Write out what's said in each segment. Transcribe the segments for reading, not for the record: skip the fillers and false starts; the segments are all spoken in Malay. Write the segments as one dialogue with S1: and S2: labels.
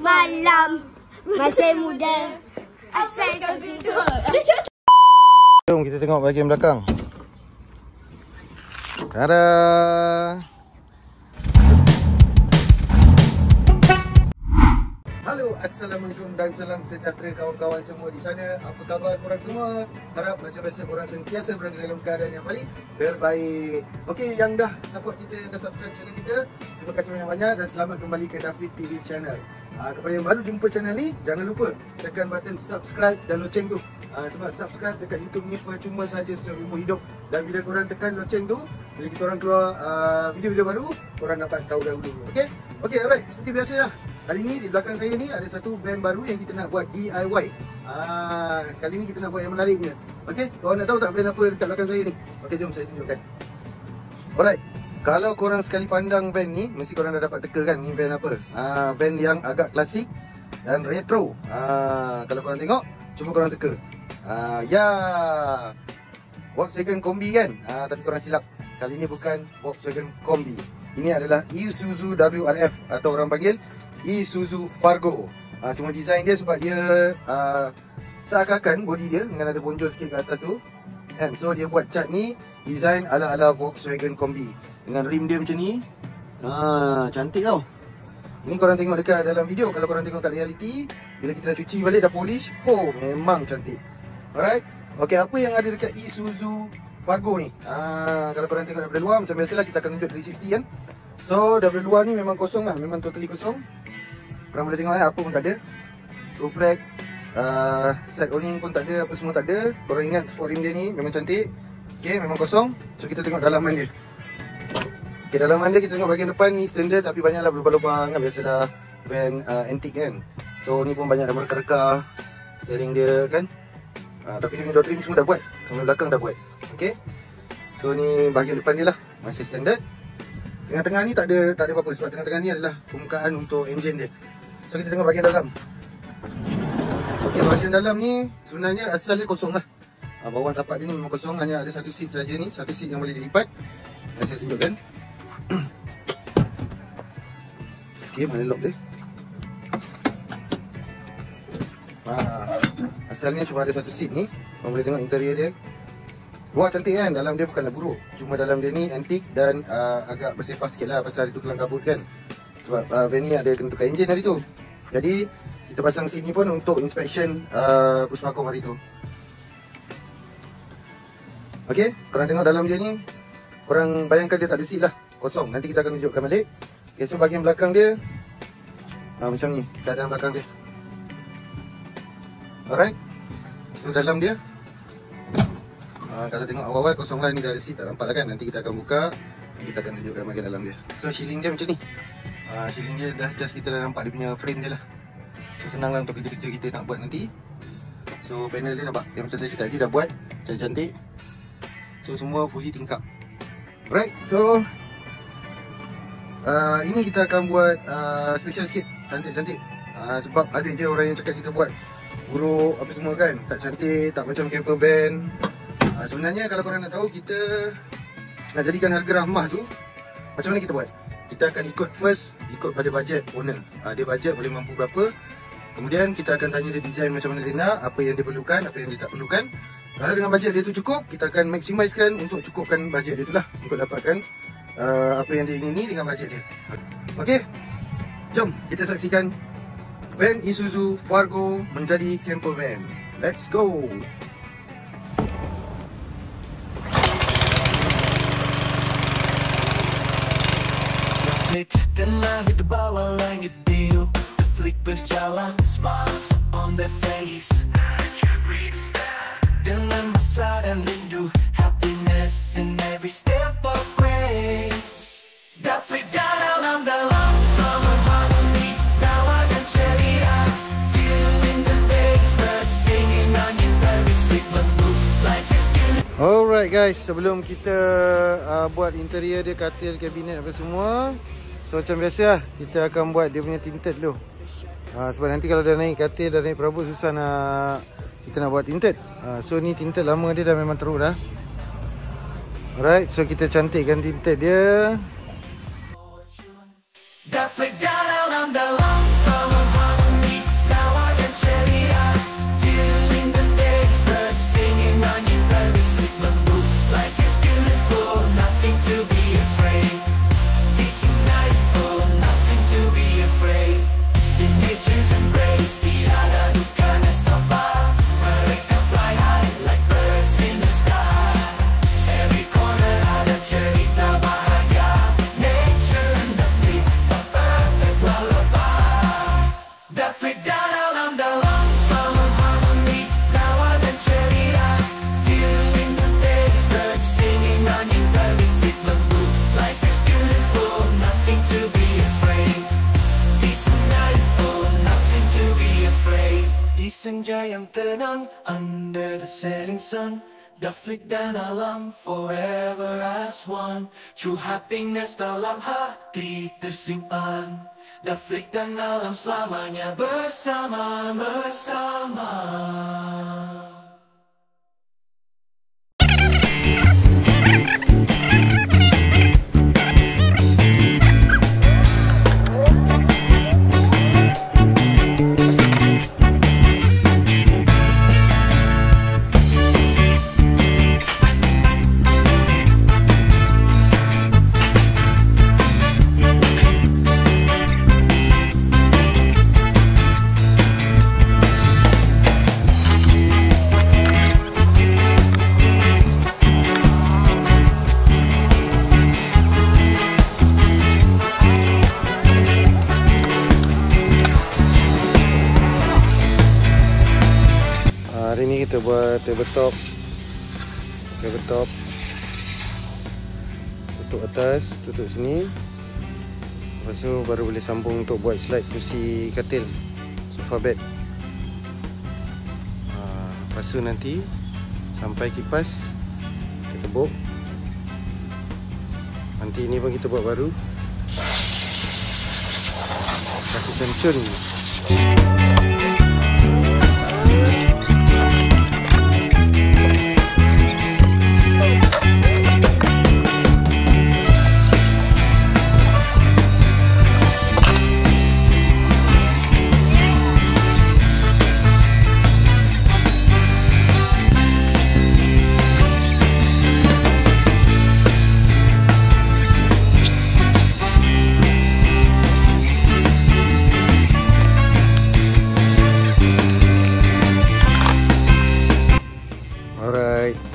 S1: Malam masih muda. Asal kau tidur.
S2: Jom kita tengok bahagian belakang. Tada. Halo, Assalamualaikum dan salam sejahtera kawan-kawan semua di sana. Apa khabar korang semua? Harap macam biasa korang sentiasa berada dalam keadaan yang paling terbaik. Okey, yang dah support kita, yang dah subscribe channel kita, terima kasih banyak-banyak dan selamat kembali ke David TV Channel. Kepada yang baru jumpa channel ni, jangan lupa tekan button subscribe dan loceng tu. Sebab subscribe dekat YouTube ni percuma saja seumur hidup. Dan bila korang tekan loceng tu, bila kita orang keluar video-video baru, korang dapat tahu dahulu. Okey? Okey, alright. Seperti biasa lah. Hari ni di belakang saya ni ada satu van baru yang kita nak buat DIY. Kali ni kita nak buat yang menariknya. Okey, korang nak tahu tak van apa dekat belakang saya ni? Okey, jom saya tunjukkan. Alright. Kalau korang sekali pandang van ni, mesti korang dah dapat teka kan ni van apa? Van yang agak klasik dan retro. Kalau korang tengok, cuba korang teka. Ya, Volkswagen Kombi kan? Tapi korang silap. Kali ni bukan Volkswagen Kombi. Ini adalah Isuzu WRF atau orang panggil Isuzu Fargo. Cuma design dia sebab dia seakan-akan body dia dengan ada bonjol sikit ke atas tu. And so dia buat cat ni design ala-ala Volkswagen Kombi dengan rim dia macam ni. Cantik tau. Ini korang tengok dekat dalam video. Kalau korang tengok kat reality, bila kita dah cuci balik, dah polish, oh memang cantik. Alright. Okay, apa yang ada dekat Isuzu Fargo ni? Kalau korang tengok daripada luar, macam biasalah kita akan tunjuk 360 kan. So daripada luar ni memang kosong lah. Memang totally kosong. Korang boleh tengok apa pun tak ada. Roof rack, side awning pun tak ada. Apa semua tak ada. Korang ingat sport rim dia ni memang cantik. Okay, memang kosong. So kita tengok dalaman dia. Okay, dalaman dia kita tengok bahagian depan ni standard, tapi banyaklah berlubang-lubang kan. Biasalah van antique kan. So ni pun banyak dah mereka-reka. Steering dia kan. Tapi dia punya door trim semua dah buat. Sampai belakang dah buat. Okay. So ni bahagian depan dia lah. Masih standard. Tengah-tengah ni tak ada apa-apa. Sebab tengah-tengah ni adalah permukaan untuk enjin dia. So kita tengok bahagian dalam. Okay, bahagian dalam ni sebenarnya asal dia kosong lah. Bawah tapak dia ni memang kosong. Hanya ada satu seat saja ni. Satu seat yang boleh dilipat. Yang saya tunjukkan. Okay, mana lock dia? Asalnya cuma ada satu seat ni. Korang boleh tengok interior dia. Luar cantik kan? Dalam dia bukanlah buruk. Cuma dalam dia ni antik dan agak bersepah sikit lah pasal itu kelang kabut kan. Sebab van ni ada kena tukar enjin hari tu. Jadi kita pasang seat ni pun untuk inspection Puspakom hari tu. Okay, korang tengok dalam dia ni. Korang bayangkan dia tak ada seat lah. Kosong. Nanti kita akan tunjukkan balik. Okay, so bahagian belakang dia macam ni keadaan belakang dia. Alright. So dalam dia kalau tengok awal-awal kosong lah. Ni dah ada seat, tak nampak lah kan. Nanti kita akan buka, kita akan tunjukkan bahagian dalam dia. So shielding dia macam ni. Shielding dia dah just kita dah nampak dia punya frame dia lah. So senang lah untuk kerja-kerja kita nak buat nanti. So panel dia nampak yang macam saya cakap tadi dah buat cantik-cantik. So semua fully tingkap. Alright, so ini kita akan buat special sikit, cantik-cantik. Sebab ada je orang yang cakap kita buat buruk apa semua kan, tak cantik, tak macam camper van. Sebenarnya kalau korang nak tahu, kita nak jadikan harga rahmah tu, macam mana kita buat? Kita akan ikut pada bajet owner. Dia bajet boleh mampu berapa. Kemudian kita akan tanya dia design macam mana dia nak, apa yang dia perlukan, apa yang dia tak perlukan. Kalau dengan bajet dia tu cukup, kita akan maksimiskan untuk cukupkan bajet dia tu lah, untuk dapatkan apa yang dia ingini dengan bajet dia. Okey, jom kita saksikan van Isuzu Fargo menjadi camper van. Let's go.
S3: Dan langit di bawah langit biru, the flick berjalan, smiles on their face. Dengan masa dan rindu, happiness in every step of grace. David dan dalam common harmony, tawa dan ceria, feeling the bass, birds singing onion berry, signal move, life is beautiful.
S2: Alright guys, sebelum kita buat interior dia, katil, kabinet apa semua, so macam biasa lah, kita akan buat dia punya tinted dulu. Sebab nanti kalau dah naik katil, dah naik perabot, susah nak kita nak buat tinted. So ni tinted lama dia dah memang teruk dah. Alright, so kita cantikkan tinted dia.
S3: David dan senja yang tenang under the setting sun. Daflik dan alam forever as one. True happiness dalam hati tersimpan. Daflik dan alam selamanya bersama-sama.
S2: Hari ni kita buat tabletop. Tutup atas, tutup sini. Lepas tu baru boleh sambung untuk buat slide kursi katil, sofa bed. Lepas tu nanti sampai kipas kita tebuk. Nanti ni pun kita buat baru. Kasih tension.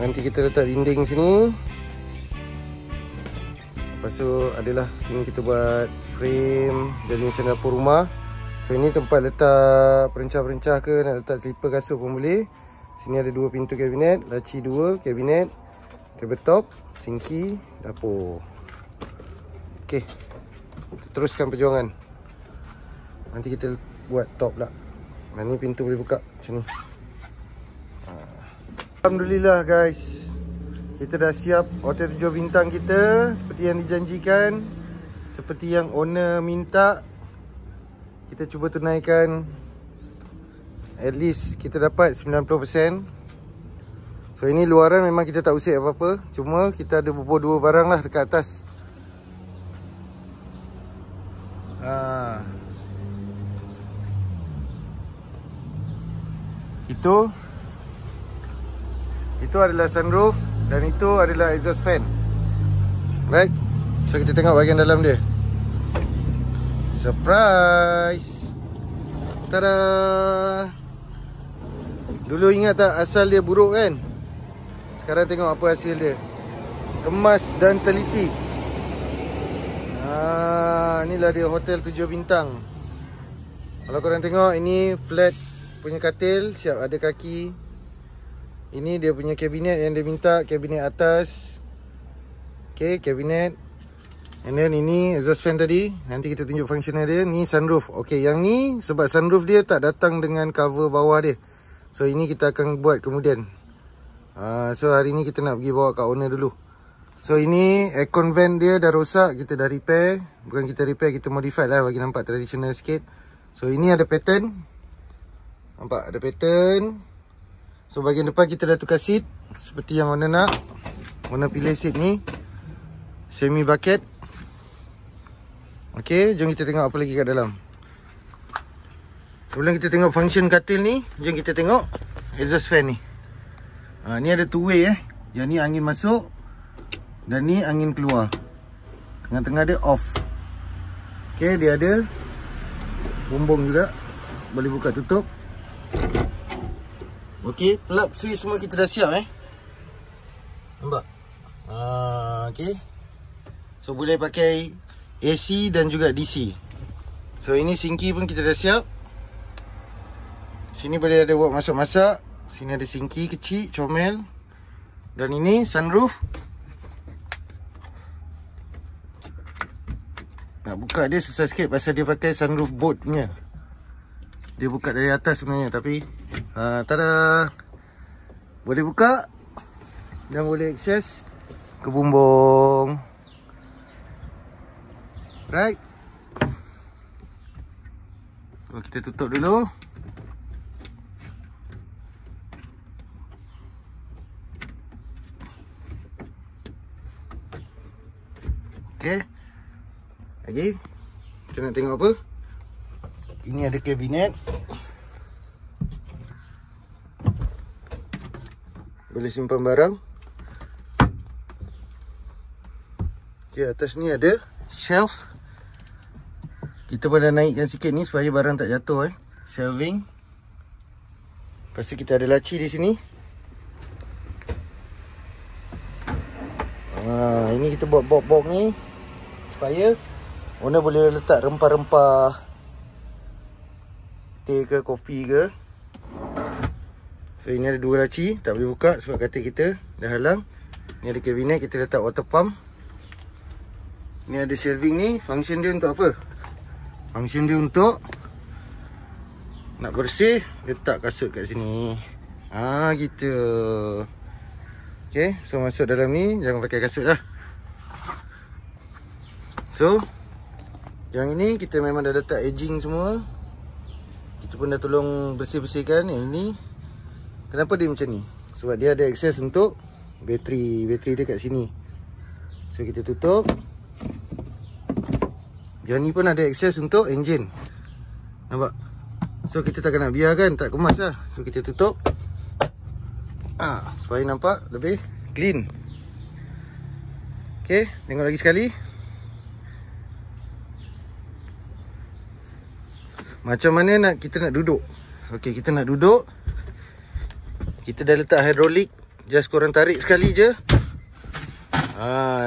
S2: Nanti kita letak dinding sini. Lepas tu adalah ini kita buat frame dari macam dapur rumah. So ini tempat letak perencah-perencah ke, nak letak slipper kasut pun boleh. Sini ada 2 pintu kabinet, laci 2 kabinet, tabletop, sinki, dapur. Okey. Kita teruskan perjuangan. Nanti kita buat top pula. Ni pintu boleh buka macam ni. Alhamdulillah guys, kita dah siap hotel 7 bintang kita seperti yang dijanjikan, seperti yang owner minta. Kita cuba tunaikan, at least kita dapat 90%. So ini luaran memang kita tak usik apa-apa, cuma kita ada bubur 2 barang lah dekat atas. Itu adalah sunroof dan itu adalah exhaust fan. Right? So kita tengok bahagian dalam dia. Surprise. Tada. Dulu ingat tak asal dia buruk kan? Sekarang tengok apa hasil dia. Kemas dan teliti. Inilah dia hotel 7 bintang. Kalau korang tengok, ini flat punya katil, siap ada kaki. Ini dia punya kabinet yang dia minta, kabinet atas. Okay, kabinet. And then ini exhaust fan tadi. Nanti kita tunjuk functional dia. Ni sunroof. Okay, yang ni sebab sunroof dia tak datang dengan cover bawah dia. So ini kita akan buat kemudian. So hari ni kita nak pergi bawa kat owner dulu. So ini aircon vent dia dah rosak, kita dah repair. Bukan kita repair, kita modify lah bagi nampak traditional sikit. So ini ada pattern. Nampak ada pattern. So bahagian depan kita dah tukar seat seperti yang owner nak. Owner pilih seat ni semi bucket. Okay, jom kita tengok apa lagi kat dalam. Sebelum kita tengok function katil ni, jom kita tengok exhaust fan ni. Ni ada two way Yang ni angin masuk dan ni angin keluar. Tengah-tengah dia off. Okay, dia ada bumbung juga, boleh buka tutup. Okey, plug switch semua kita dah siap Nampak? Okey. So boleh pakai AC dan juga DC. So ini sinki pun kita dah siap. Sini boleh ada buat masak-masak. Sini ada sinki kecil, comel. Dan ini sunroof. Nak buka dia susah sikit pasal dia pakai sunroof boat punya. Dia buka dari atas sebenarnya, tapi Tada. Boleh buka dan boleh akses ke bumbung. Right. So, kita tutup dulu. Okey. Lagi kita nak tengok apa? Ini ada kabinet. Boleh simpan barang. Okey, atas ni ada shelf. Kita pun dah naikkan sikit ni supaya barang tak jatuh Shelving. Lepas tu kita ada laci di sini. Ini kita buat box-box ni supaya owner boleh letak rempah-rempah, teh ke kopi ke. So ini ada dua laci, tak boleh buka sebab katil kita dah halang. Ni ada kabinet, kita letak water pump. Ni ada shelving ni, function dia untuk apa? Function dia untuk nak bersih, letak kasut kat sini. Gitu. Okay, so masuk dalam ni, jangan pakai kasut lah. So yang ini kita memang dah letak edging semua. Kita pun dah tolong bersih-bersihkan. Ini kenapa dia macam ni? Sebab dia ada akses untuk bateri dia kat sini. So kita tutup. Yang ni pun ada akses untuk enjin. Nampak? So kita takkan nak biarkan, tak kemas lah. So kita tutup. Supaya nampak lebih clean. Okay, tengok lagi sekali. Macam mana kita nak duduk. Okey, kita nak duduk. Kita dah letak hydraulic. Just korang tarik sekali je.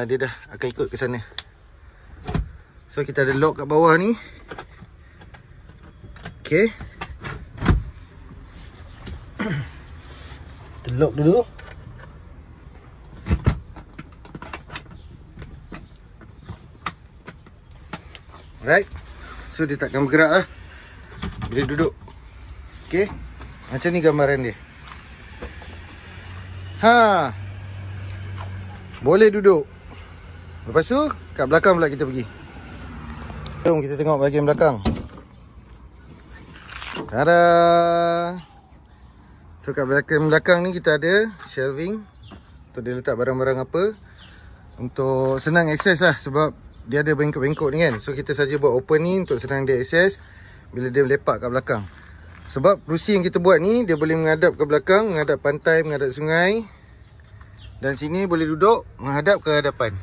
S2: Dia dah akan ikut ke sana. So kita ada lock kat bawah ni. Okey. Kita lock dulu. Alright. So dia takkan bergerak lah bila duduk. Okey. Macam ni gambaran dia. Boleh duduk. Lepas tu kat belakang pula kita pergi. Jom kita tengok bahagian belakang. Tada. So kat belakang ni kita ada shelving untuk dia letak barang-barang apa. Untuk senang akses lah sebab dia ada bengkok-bengkok ni kan. So kita saja buat open ni untuk senang dia akses bila dia lepak kat belakang. Sebab kerusi yang kita buat ni dia boleh menghadap ke belakang, menghadap pantai, menghadap sungai. Dan sini boleh duduk menghadap ke hadapan.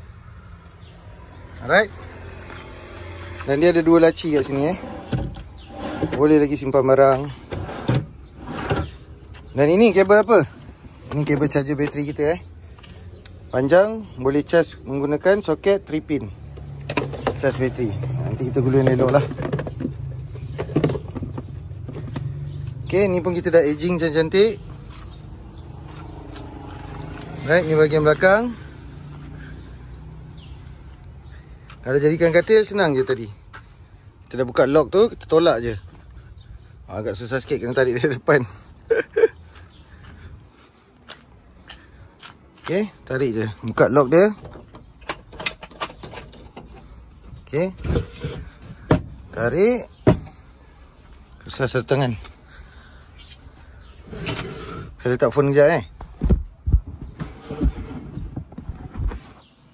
S2: Alright. Dan dia ada dua laci kat sini Boleh lagi simpan barang. Dan ini kabel apa? Ini kabel charger bateri kita Panjang, boleh charge menggunakan soket 3 pin. Charge bateri. Nanti kita guna elok lah. Okay, ni pun kita dah edging cantik-cantik. Right, ni bahagian belakang. Kalau jadikan katil senang je tadi. Kita dah buka lock tu, kita tolak je. Agak susah sikit kena tarik dari depan. Okay, tarik je. Buka lock dia. Okay. Tarik. Susah satu tangan. Saya letak phone sekejap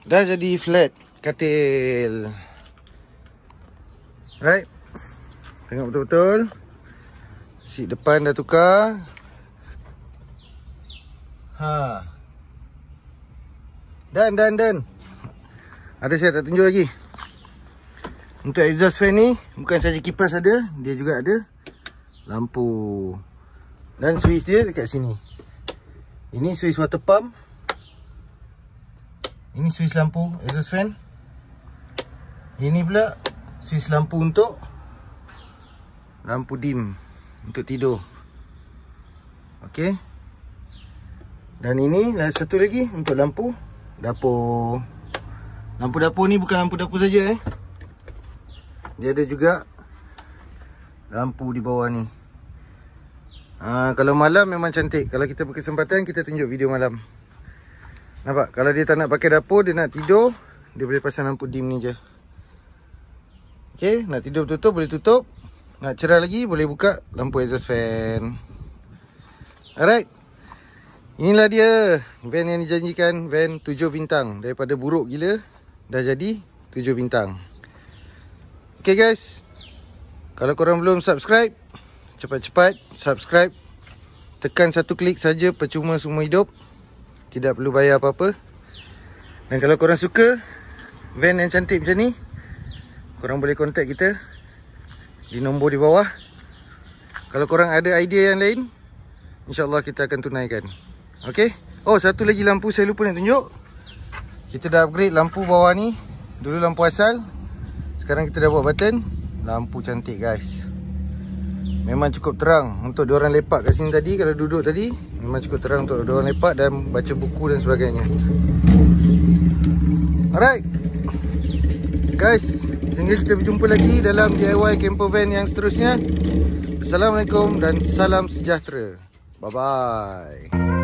S2: Dah jadi flat katil. Right. Tengok betul-betul. Seat depan dah tukar. Dan ada saya tak tunjuk lagi. Untuk exhaust fan ni bukan saja kipas ada, dia juga ada lampu. Dan switch dia dekat sini. Ini switch water pump. Ini switch lampu exhaust fan. Ini pula switch lampu untuk lampu dim untuk tidur. Okey. Dan ini satu lagi untuk lampu dapur. Lampu dapur ni bukan lampu dapur saja Dia ada juga lampu di bawah ni. Kalau malam memang cantik. Kalau kita berkesempatan, kita tunjuk video malam. Nampak? Kalau dia tak nak pakai dapur, dia nak tidur, dia boleh pasang lampu dim ni je. Okay, nak tidur tutup, boleh tutup. Nak cerah lagi, boleh buka lampu exhaust fan. Alright. Inilah dia van yang dijanjikan, van 7 bintang. Daripada buruk gila, dah jadi 7 bintang. Okay guys, kalau korang belum subscribe, cepat-cepat subscribe. Tekan satu klik saja, percuma semua hidup. Tidak perlu bayar apa-apa. Dan kalau korang suka van yang cantik macam ni, korang boleh contact kita di nombor di bawah. Kalau korang ada idea yang lain, InsyaAllah kita akan tunaikan. Okay. Oh, satu lagi lampu saya lupa nak tunjuk. Kita dah upgrade lampu bawah ni. Dulu lampu asal, sekarang kita dah buat button. Lampu cantik guys. Memang cukup terang untuk diorang lepak kat sini tadi. Kalau duduk tadi, memang cukup terang untuk diorang lepak dan baca buku dan sebagainya. Alright guys, sehingga kita berjumpa lagi dalam DIY camper van yang seterusnya. Assalamualaikum dan salam sejahtera. Bye-bye.